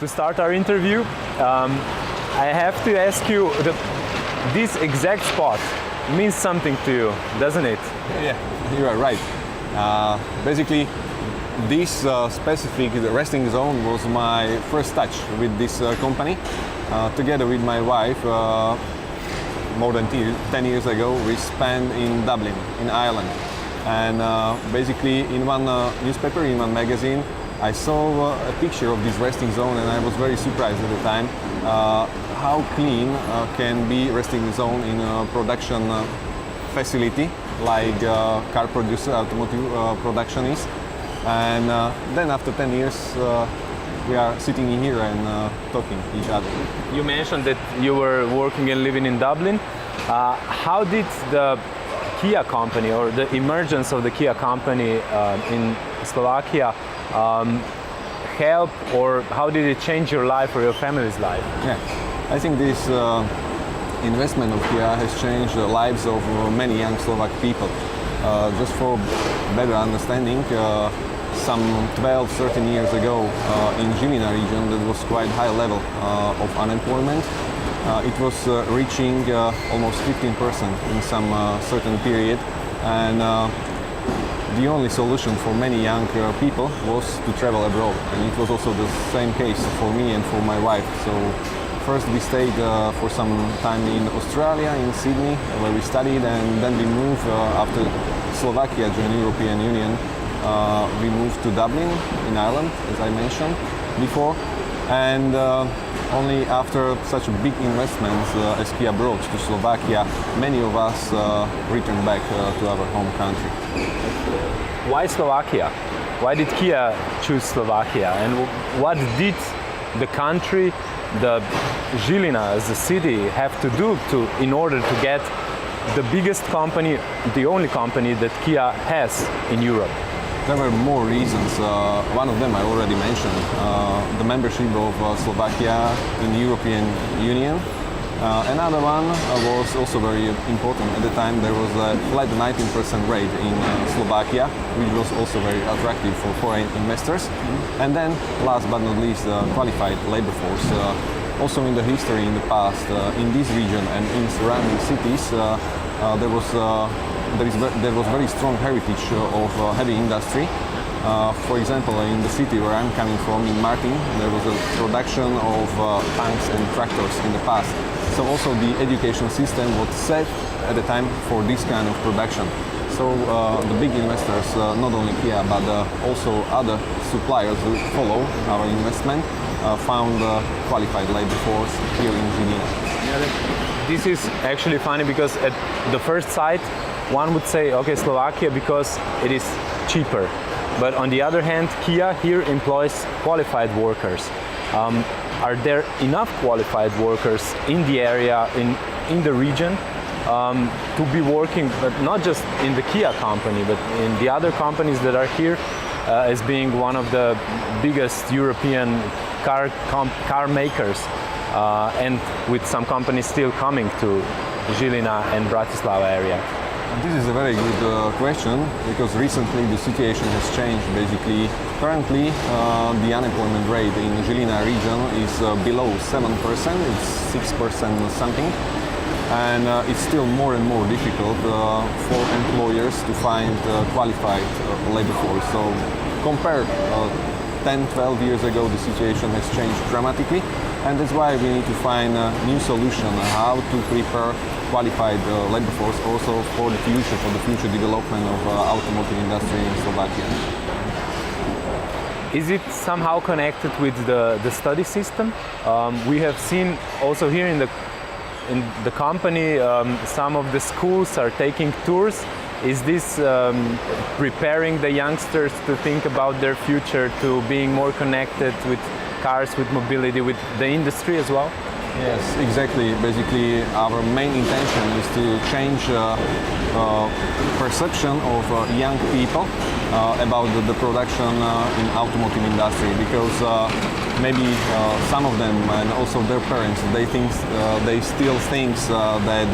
To start our interview, I have to ask you, this exact spot means something to you, doesn't it? Yeah, you are right. Basically, this specific resting zone was my first touch with this company. Together with my wife, more than 10 years ago, we spent in Dublin, in Ireland. And basically, in one newspaper, in one magazine, I saw a picture of this resting zone, and I was very surprised at the time how clean can be resting zone in a production facility like car producer, automotive production is. And then after 10 years, we are sitting in here and talking to each other. You mentioned that you were working and living in Dublin. How did the Kia company or the emergence of the Kia company in Slovakia help, or how did it change your life or your family's life? Yeah, I think this investment of Kia has changed the lives of many young Slovak people. Just for better understanding, some 12, 13 years ago in Žilina region, there was quite high level of unemployment. It was reaching almost 15% in some certain period, and the only solution for many young people was to travel abroad, and it was also the same case for me and for my wife. So first we stayed for some time in Australia, in Sydney, where we studied, and then we moved after Slovakia joined European Union. We moved to Dublin in Ireland, as I mentioned before, and only after such big investments as Kia brought to Slovakia, many of us returned back to our home country. Why Slovakia? Why did Kia choose Slovakia? And what did the country, the Žilina as a city, have to do in order to get the biggest company, the only company that Kia has in Europe? There were more reasons. One of them I already mentioned, the membership of Slovakia in the European Union. Another one was also very important. At the time there was a flat 19% rate in Slovakia, which was also very attractive for foreign investors. And then, last but not least, qualified labor force. Also in the history in the past, in this region and in surrounding cities, there was very strong heritage of heavy industry. For example, in the city where I'm coming from, in Martin, there was a production of tanks and tractors in the past. So also the education system was set at the time for this kind of production. So the big investors, not only Kia, but also other suppliers who follow our investment, found qualified labor force here in Žilina. This is actually funny because at the first sight, one would say, okay, Slovakia because it is cheaper. But on the other hand, Kia here employs qualified workers. Are there enough qualified workers in the area, in the region, to be working, but not just in the Kia company, but in the other companies that are here, as being one of the biggest European car makers, and with some companies still coming to Žilina and Bratislava area? This is a very good question, because recently the situation has changed. Basically, currently the unemployment rate in Žilina region is below 7%, it's 6% something, and it's still more and more difficult for employers to find qualified labor force. So compared 10-12 years ago, the situation has changed dramatically, and that's why we need to find a new solution how to prepare qualified labor force also for the future development of automotive industry in Slovakia. Is it somehow connected with the study system? We have seen also here in the company, some of the schools are taking tours. Is this preparing the youngsters to think about their future, to being more connected with cars, with mobility, with the industry as well? Yes, exactly. Basically, our main intention is to change perception of young people about the production in automotive industry, because maybe some of them and also their parents, they still think that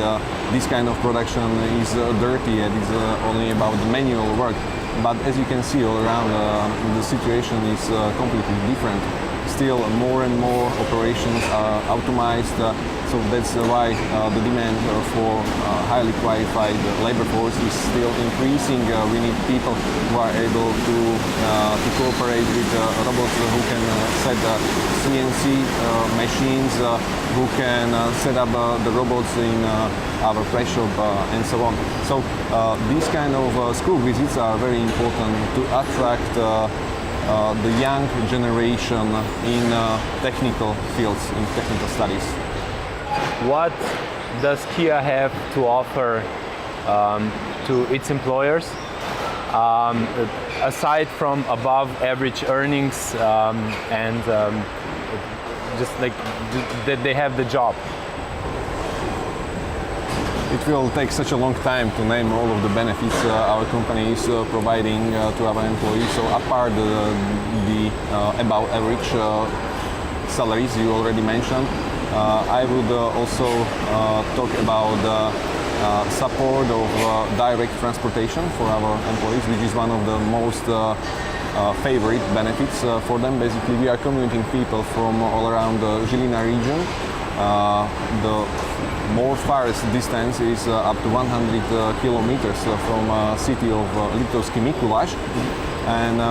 this kind of production is dirty and is only about the manual work. But as you can see all around, the situation is completely different. still more and more operations are automized. So that's why the demand for highly qualified labor force is still increasing. We need people who are able to cooperate with robots who can set CNC machines, who can set up the robots in our press shop and so on. So these kind of school visits are very important to attract the young generation in technical fields, in technical studies. What does Kia have to offer to its employers, aside from above average earnings and just like that they have the job? It will take such a long time to name all of the benefits our company is providing to our employees. So apart the above average salaries you already mentioned, I would also talk about support of direct transportation for our employees, which is one of the most favorite benefits for them. Basically, we are commuting people from all around the Žilina region. The more farthest distance is up to 100 kilometers from city of Litovský Mikuláš. And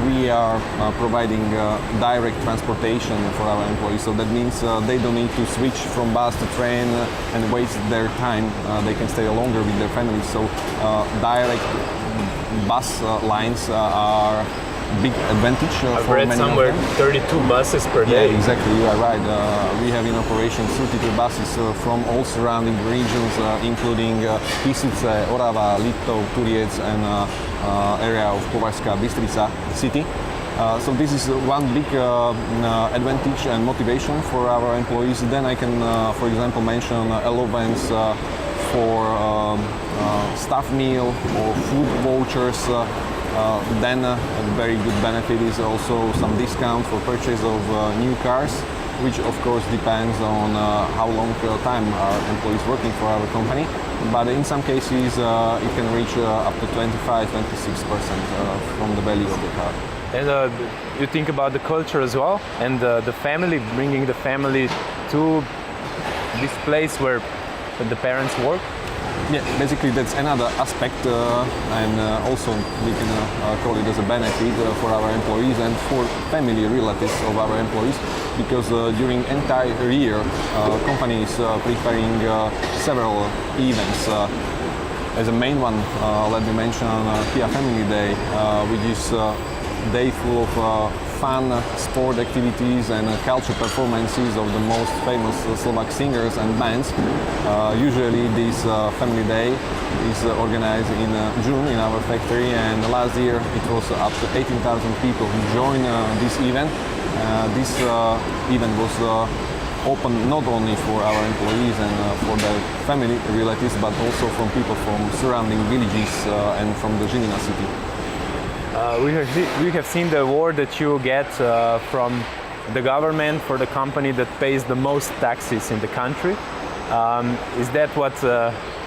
we are providing direct transportation for our employees. So that means they don't need to switch from bus to train and waste their time. They can stay longer with their families. So direct bus lines are big advantage I've for read many somewhere of them. 32 buses per day. Yeah, exactly, you are right. We have in operation 32 buses from all surrounding regions, including Pisice, Orava, Liptov, Turiec, and area of Považská Bystrica city. So this is one big advantage and motivation for our employees. Then I can, for example, mention allowance for staff meal or food vouchers. Then a very good benefit is also some discount for purchase of new cars, which of course depends on how long time our employees working for our company. But in some cases it can reach up to 25-26% from the value of the car. And you think about the culture as well, and the family, bringing the family to this place where the parents work. Yeah, basically that's another aspect, and also we can call it as a benefit for our employees and for family relatives of our employees, because during entire year company is preparing several events. As a main one, let me mention Kia Family Day, which is a day full of fun sport activities and culture performances of the most famous Slovak singers and bands. Usually this family day is organized in June in our factory, and last year it was up to 18,000 people who joined this event. This event was open not only for our employees and for their family relatives, but also from people from surrounding villages and from the Žilina city. We have seen the award that you get from the government for the company that pays the most taxes in the country. Is that what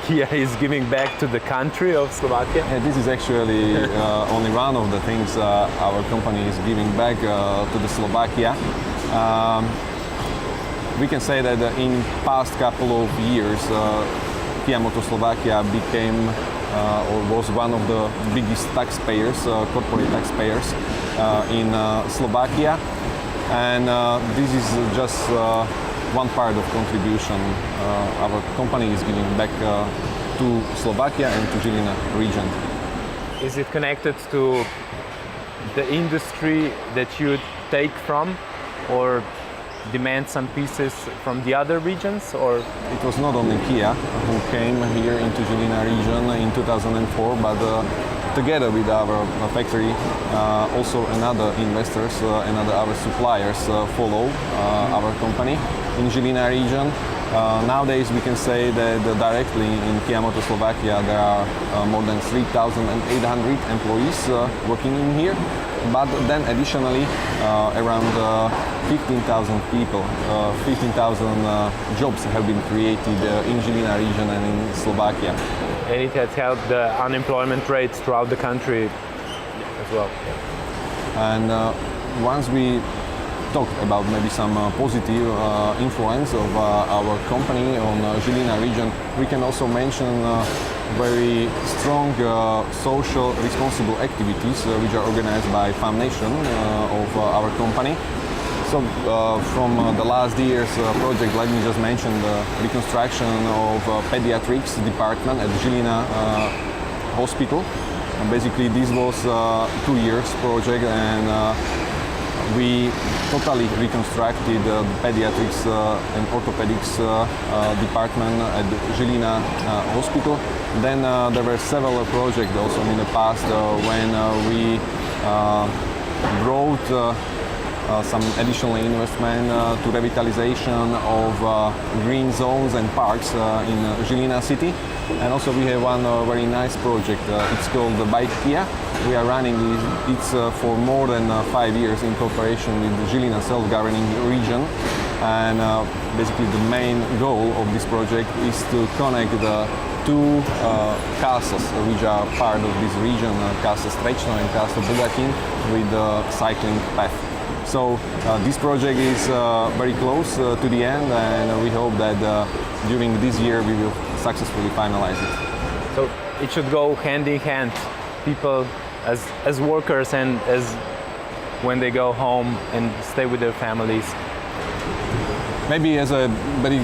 Kia is giving back to the country of Slovakia? Yeah, this is actually only one of the things our company is giving back to the Slovakia. We can say that in past couple of years Kia Motor Slovakia became or was one of the biggest taxpayers, corporate taxpayers in Slovakia, and this is just one part of contribution our company is giving back to Slovakia and to Žilina region. Is it connected to the industry that you take from, or demand some pieces from the other regions, or? It was not only Kia who came here into Žilina region in 2004, but together with our factory, also another investors, another our suppliers follow our company in Žilina region. Nowadays we can say that directly in Kia Motor Slovakia there are more than 3,800 employees working in here. But then additionally around 15,000 people, 15,000 jobs have been created in Žilina region and in Slovakia. And it has helped the unemployment rates throughout the country as well. And once we talk about maybe some positive influence of our company on Žilina region, we can also mention very strong social responsible activities which are organized by Foundation of our company. So from the last year's project, let me just mention the reconstruction of pediatrics department at Žilina hospital. And basically this was 2 years project, and we totally reconstructed the pediatrics and orthopedics department at Žilina hospital. Then there were several projects also in the past when we brought some additional investment to revitalization of green zones and parks in Žilina city. And also we have one very nice project. It's called the Bike Kia. We are running it for more than 5 years in cooperation with the Žilina self-governing region. And basically the main goal of this project is to connect the two castles which are part of this region, Castle Strečno and Castle Bogatin, with the cycling path. So this project is very close to the end, and we hope that during this year we will successfully finalize it. So it should go hand in hand, people as workers and as when they go home and stay with their families. Maybe as a very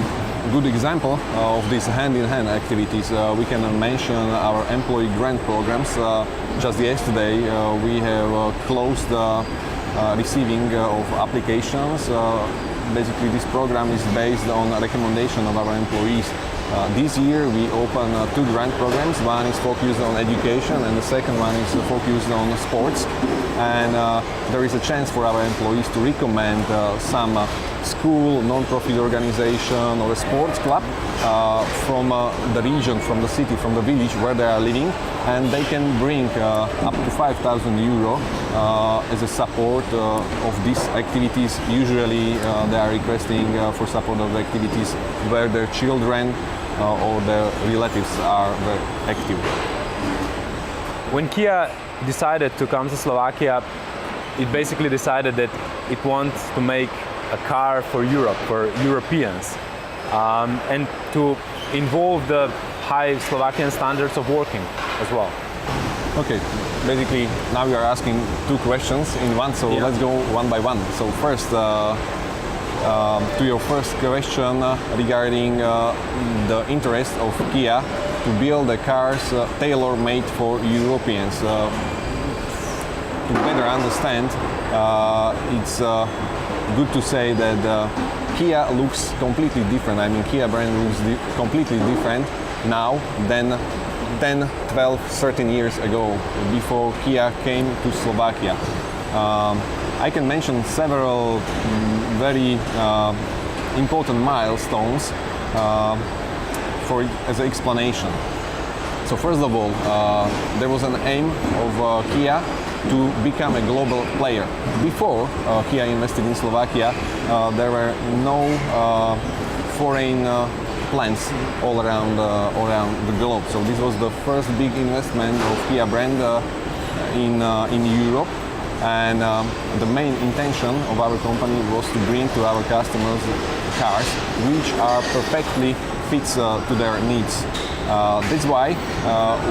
good example of these hand-in-hand activities, we can mention our employee grant programs. Just yesterday we have closed receiving of applications. Basically this program is based on a recommendation of our employees. This year we open 2 grant programs. One is focused on education and the second one is focused on sports. And there is a chance for our employees to recommend some school, non-profit organization or a sports club from the region, from the city, from the village where they are living, and they can bring up to 5,000 euro as a support of these activities. Usually they are requesting for support of activities where their children or their relatives are very active. When Kia decided to come to Slovakia, it basically decided that it wants to make a car for Europe, for Europeans, and to involve the high Slovakian standards of working as well. Okay, basically now you are asking 2 questions in one, so let's go one by one. So first, to your first question regarding the interest of Kia to build the cars tailor-made for Europeans. To better understand, it's good to say that Kia looks completely different. I mean, Kia brand looks completely different now than 10, 12, 13 years ago, before Kia came to Slovakia. I can mention several very important milestones as an explanation. So first of all, there was an aim of Kia to become a global player. Before Kia invested in Slovakia, there were no foreign plants all around the globe. So this was the first big investment of Kia brand in Europe. And the main intention of our company was to bring to our customers cars which are perfectly fits to their needs. That's why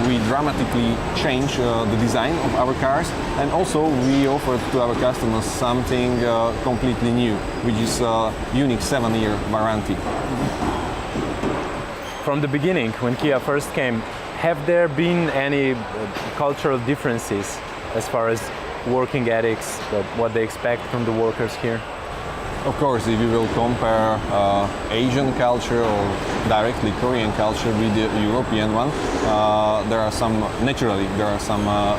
we dramatically changed the design of our cars, and also we offered to our customers something completely new, which is a unique 7-year warranty. From the beginning, when Kia first came, have there been any cultural differences as far as working ethics, what they expect from the workers here? Of course, if you will compare Asian culture or directly Korean culture with the European one, there are some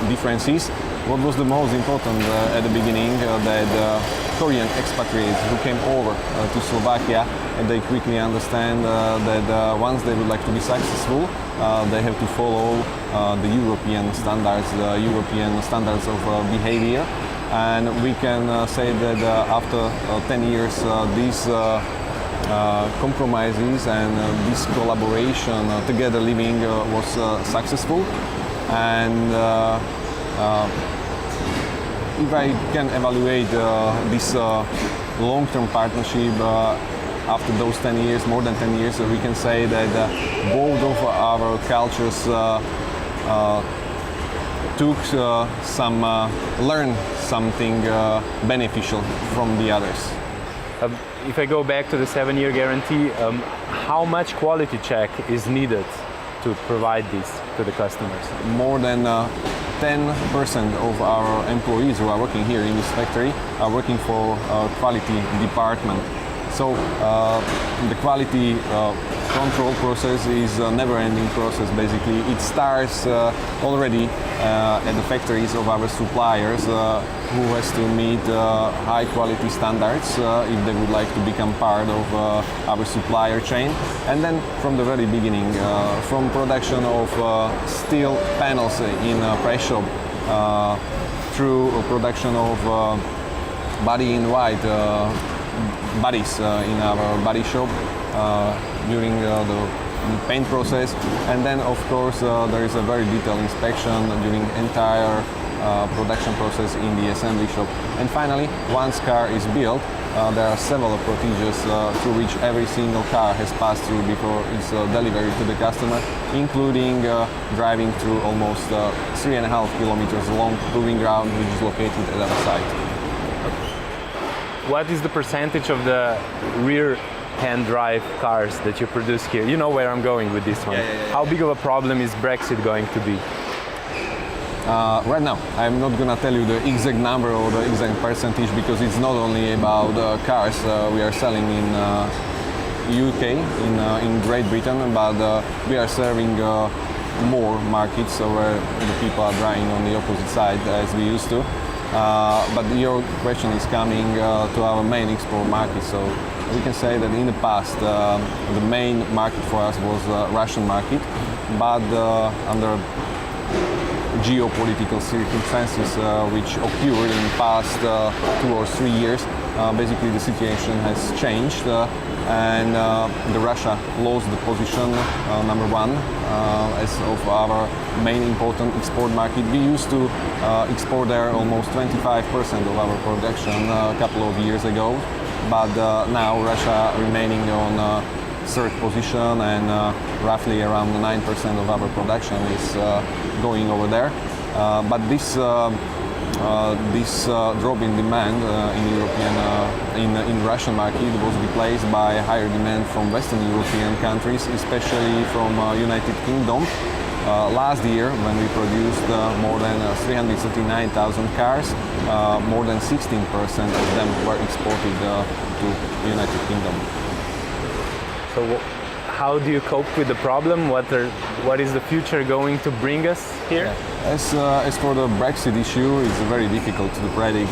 differences. What was the most important at the beginning, that Korean expatriates who came over to Slovakia, and they quickly understand that once they would like to be successful, they have to follow the European standards of behavior. And we can say that after 10 years, these compromises and this collaboration, together living, was successful. And if I can evaluate this long-term partnership. After those 10 years, more than 10 years, we can say that both of our cultures learned something beneficial from the others. If I go back to the 7-year guarantee, how much quality check is needed to provide this to the customers? More than 10% of our employees who are working here in this factory are working for our quality department. So the quality control process is a never-ending process. Basically, it starts already at the factories of our suppliers, who has to meet high quality standards if they would like to become part of our supplier chain. And then from the very beginning, from production of steel panels in a press shop through production of body in white bodies in our body shop during the paint process, and then of course there is a very detailed inspection during entire production process in the assembly shop. And finally, once car is built, there are several procedures through which every single car has passed through before it's delivered to the customer, including driving through almost 3.5 kilometers long proving ground which is located at our site. What is the percentage of the rear hand drive cars that you produce here? You know where I'm going with this one. How big of a problem is Brexit going to be? Right now, I'm not gonna tell you the exact number or the exact percentage, because it's not only about cars we are selling in UK, in Great Britain, but we are serving more markets where the people are driving on the opposite side as we used to. But your question is coming to our main export market. So we can say that in the past the main market for us was Russian market, but under geopolitical circumstances which occurred in the past 2 or 3 years, basically the situation has changed, and the Russia lost the position number one as of our main important export market. We used to export there almost 25% of our production a couple of years ago, but now Russia remaining on third position, and roughly around 9% of our production is going over there. But this drop in demand in European, in Russian market was replaced by higher demand from Western European countries, especially from United Kingdom. Last year, when we produced more than 339,000 cars, more than 16% of them were exported to United Kingdom. So how do you cope with the problem? What is the future going to bring us here? As for the Brexit issue, it's very difficult to predict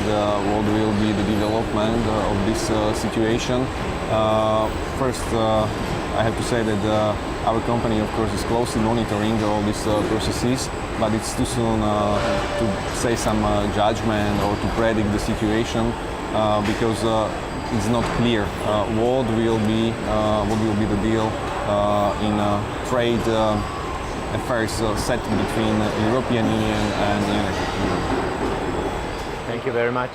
what will be the development of this situation. First, I have to say that our company, of course, is closely monitoring all these processes, but it's too soon to say some judgment or to predict the situation, because it's not clear what will be the deal in trade affairs set between the European Union and the United Kingdom. Thank you very much.